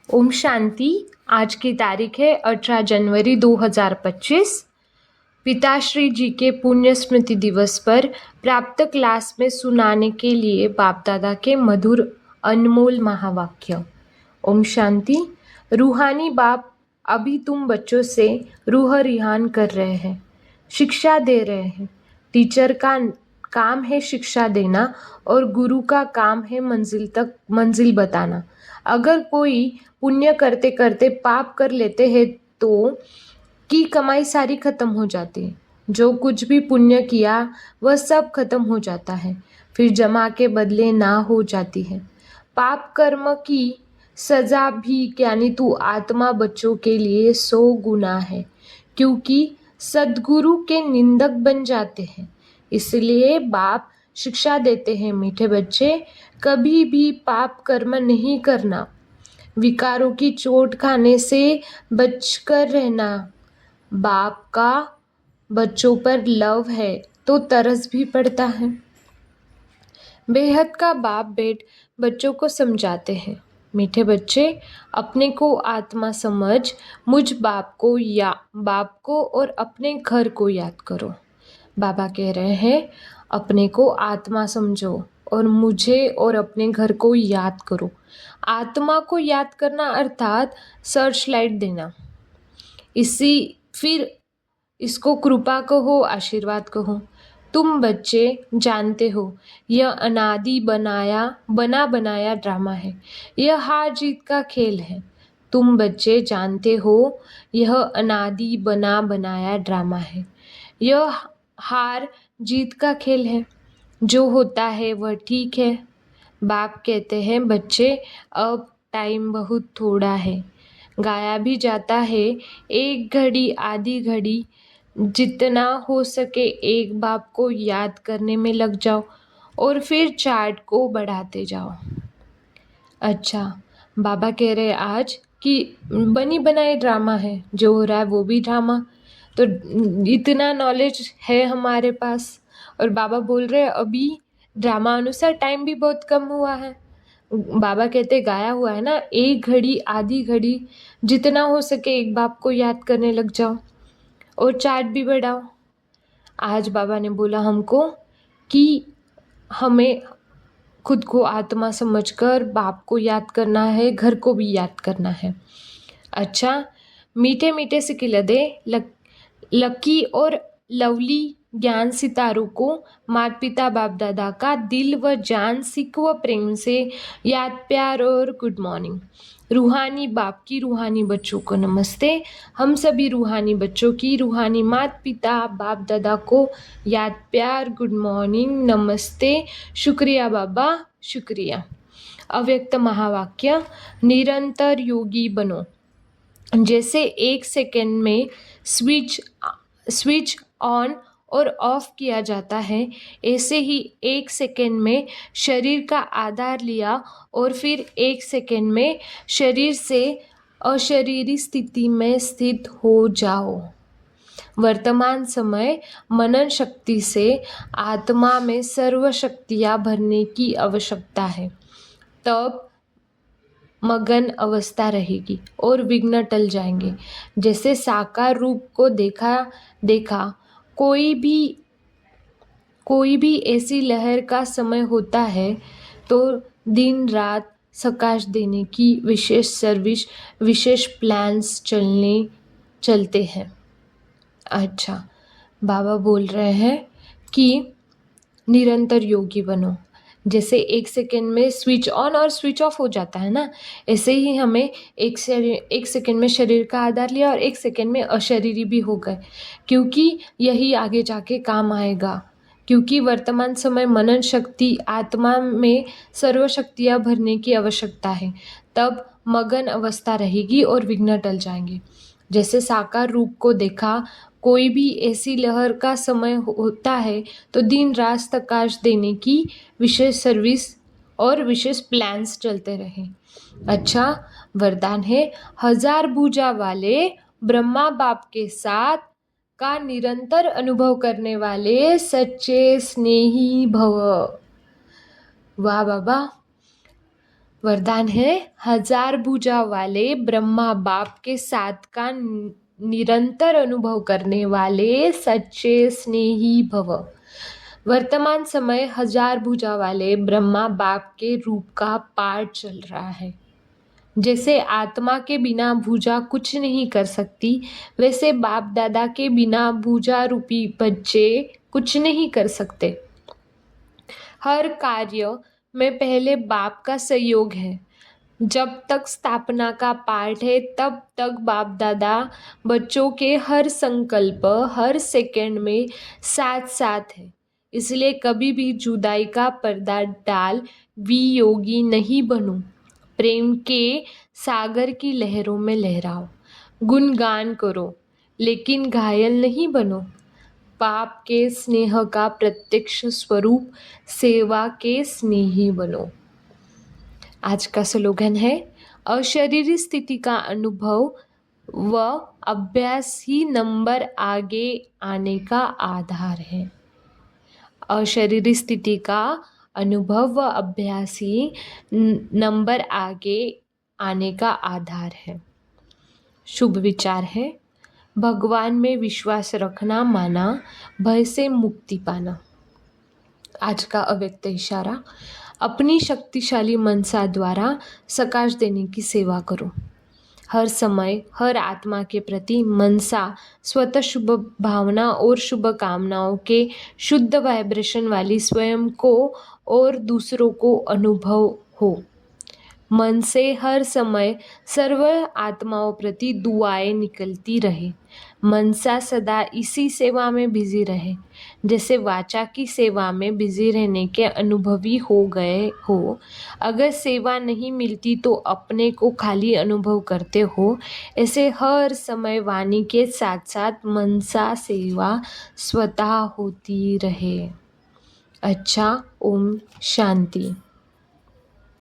ओम शांति। आज की तारीख है 18 जनवरी 2025। पिताश्री जी के पुण्य स्मृति दिवस पर प्राप्त क्लास में सुनाने के लिए बाप दादा के मधुर अनमोल महावाक्य। ओम शांति। रूहानी बाप अभी तुम बच्चों से रूह रिहान कर रहे हैं, शिक्षा दे रहे हैं। टीचर का काम है शिक्षा देना और गुरु का काम है मंजिल बताना। अगर कोई पुण्य करते करते पाप कर लेते हैं तो की कमाई सारी खत्म हो जाती है। जो कुछ भी पुण्य किया वह सब खत्म हो जाता है, फिर जमा के बदले ना हो जाती है। पाप कर्म की सजा भी यानी तू आत्मा बच्चों के लिए 100 गुना है, क्योंकि सद्गुरु के निंदक बन जाते हैं। इसलिए बाप शिक्षा देते हैं, मीठे बच्चे कभी भी पाप कर्म नहीं करना, विकारों की चोट खाने से बचकर रहना। बाप का बच्चों पर लव है तो तरस भी पड़ता है। बेहद का बाप बेट बच्चों को समझाते हैं, मीठे बच्चे अपने को आत्मा समझ मुझ बाप को और अपने घर को याद करो। बाबा कह रहे हैं अपने को आत्मा समझो और मुझे और अपने घर को याद करो। आत्मा को याद करना अर्थात सर्च लाइट देना। फिर इसको कृपा कहो, आशीर्वाद कहो। तुम बच्चे जानते हो यह अनादि बनाया ड्रामा है, यह हार जीत का खेल है। तुम बच्चे जानते हो यह अनादि बनाया ड्रामा है, यह हार जीत का खेल है। जो होता है वह ठीक है। बाप कहते हैं बच्चे अब टाइम बहुत थोड़ा है, गाया भी जाता है। एक घड़ी आधी घड़ी जितना हो सके एक बाप को याद करने में लग जाओ और फिर चार्ट को बढ़ाते जाओ। अच्छा, बाबा कह रहे आज कि बनी बनाई ड्रामा है, जो हो रहा है वो भी ड्रामा। तो इतना नॉलेज है हमारे पास और बाबा बोल रहे अभी ड्रामा अनुसार टाइम भी बहुत कम हुआ है। बाबा कहते गाया हुआ है ना, एक घड़ी आधी घड़ी जितना हो सके एक बाप को याद करने लग जाओ और चार्ट भी बढ़ाओ। आज बाबा ने बोला हमको कि हमें खुद को आत्मा समझकर बाप को याद करना है, घर को भी याद करना है। अच्छा, मीठे मीठे से खिलदे लकी और लवली ज्ञान सितारों को माता पिता बाप दादा का दिल व जान सिख व प्रेम से याद, प्यार और गुड मॉर्निंग। रूहानी बाप की रूहानी बच्चों को नमस्ते। हम सभी रूहानी बच्चों की रूहानी माता पिता बाप दादा को याद, प्यार, गुड मॉर्निंग, नमस्ते, शुक्रिया बाबा, शुक्रिया। अव्यक्त महावाक्य। निरंतर योगी बनो। जैसे एक सेकेंड में स्विच ऑन और ऑफ किया जाता है, ऐसे ही एक सेकेंड में शरीर का आधार लिया और फिर एक सेकेंड में शरीर से अशरीरी स्थिति में स्थित हो जाओ। वर्तमान समय मनन शक्ति से आत्मा में सर्व शक्तियाँ भरने की आवश्यकता है, तब मगन अवस्था रहेगी और विघ्न टल जाएंगे। जैसे साकार रूप को देखा कोई भी ऐसी लहर का समय होता है तो दिन रात सकाश देने की विशेष सर्विस, विशेष प्लान्स चलते हैं। अच्छा, बाबा बोल रहे हैं कि निरंतर योगी बनो। जैसे एक सेकेंड में स्विच ऑन और स्विच ऑफ हो जाता है ना, ऐसे ही हमें एक सेकेंड में शरीर का आधार लिया और एक सेकेंड में अशरीरी भी हो गए, क्योंकि यही आगे जाके काम आएगा। क्योंकि वर्तमान समय मनन शक्ति आत्मा में सर्व शक्तियाँ भरने की आवश्यकता है, तब मगन अवस्था रहेगी और विघ्न टल जाएंगे। जैसे साकार रूप को देखा कोई भी ऐसी लहर का समय होता है तो दिन रात प्रकाश देने की विशेष सर्विस और विशेष प्लान्स चलते रहे। अच्छा, वरदान है 1000 भुजा वाले ब्रह्मा बाप के साथ का निरंतर अनुभव करने वाले सच्चे स्नेही भव। वाह बाबा, वरदान है, 1000 भुजा वाले ब्रह्मा बाप के साथ का निरंतर अनुभव करने वाले सच्चे स्नेही भव। वर्तमान समय 1000 भुजा वाले ब्रह्मा बाप के रूप का पाठ चल रहा है। जैसे आत्मा के बिना भुजा कुछ नहीं कर सकती, वैसे बाप दादा के बिना भुजा रूपी बच्चे कुछ नहीं कर सकते। हर कार्य में पहले बाप का सहयोग है। जब तक स्थापना का पाठ है तब तक बाप दादा बच्चों के हर संकल्प, हर सेकंड में साथ साथ है। इसलिए कभी भी जुदाई का पर्दा डाल वियोगी नहीं बनो। प्रेम के सागर की लहरों में लहराओ, गुणगान करो, लेकिन घायल नहीं बनो। पाप के स्नेह का प्रत्यक्ष स्वरूप सेवा के स्नेही बनो। आज का स्लोगन है, अशरीरी स्थिति का अनुभव व अभ्यास ही नंबर आगे आने का आधार है। अशरीरी स्थिति का अनुभव व अभ्यास ही नंबर आगे आने का आधार है। शुभ विचार है, भगवान में विश्वास रखना माना भय से मुक्ति पाना। आज का अव्यक्त इशारा, अपनी शक्तिशाली मनसा द्वारा सकाश देने की सेवा करो। हर समय हर आत्मा के प्रति मनसा स्वतः शुभ भावना और शुभ कामनाओं के शुद्ध वाइब्रेशन वाली स्वयं को और दूसरों को अनुभव हो। मन से हर समय सर्व आत्माओं प्रति दुआएं निकलती रहे। मनसा सदा इसी सेवा में बिजी रहे। जैसे वाचा की सेवा में बिजी रहने के अनुभवी हो गए हो। अगर सेवा नहीं मिलती तो अपने को खाली अनुभव करते हो। ऐसे हर समय वाणी के साथ साथ मनसा सेवा स्वतः होती रहे। अच्छा, ओम शांति।